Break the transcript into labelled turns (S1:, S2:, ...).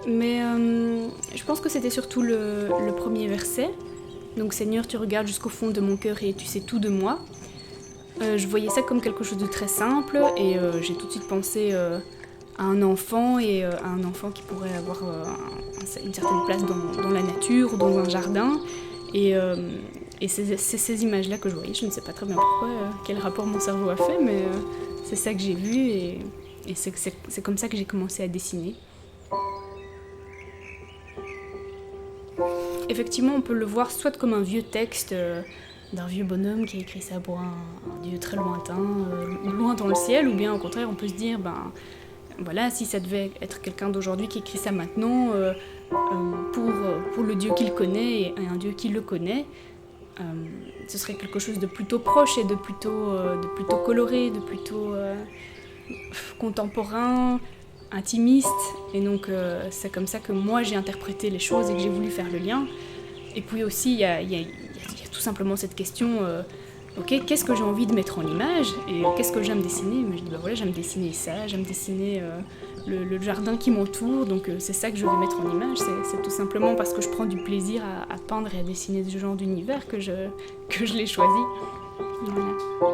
S1: Mais je pense que c'était surtout le premier verset. Donc Seigneur, tu regardes jusqu'au fond de mon cœur et tu sais tout de moi. Je voyais ça comme quelque chose de très simple et j'ai tout de suite pensé à un enfant et à un enfant qui pourrait avoir une certaine place dans la nature ou dans un jardin. Et, euh, et c'est ces images-là que je voyais. Je ne sais pas très bien pourquoi, quel rapport mon cerveau a fait, mais c'est ça que j'ai vu et c'est comme ça que j'ai commencé à dessiner. Effectivement, on peut le voir soit comme un vieux texte d'un vieux bonhomme qui a écrit ça pour un dieu très lointain, loin dans le ciel, ou bien au contraire, on peut se dire, ben voilà, si ça devait être quelqu'un d'aujourd'hui qui écrit ça maintenant pour le dieu qu'il connaît et un dieu qui le connaît, euh, ce serait quelque chose de plutôt proche et de plutôt coloré, de plutôt contemporain, intimiste. Et donc c'est comme ça que moi j'ai interprété les choses et que j'ai voulu faire le lien. Et puis aussi, il y a tout simplement cette question ok, qu'est-ce que j'ai envie de mettre en image et qu'est-ce que j'aime dessiner. Mais je dis, bah voilà, j'aime dessiner ça, j'aime dessiner le jardin qui m'entoure, donc c'est ça que je vais mettre en image. C'est tout simplement parce que je prends du plaisir à peindre et à dessiner ce genre d'univers que je l'ai choisi. Voilà.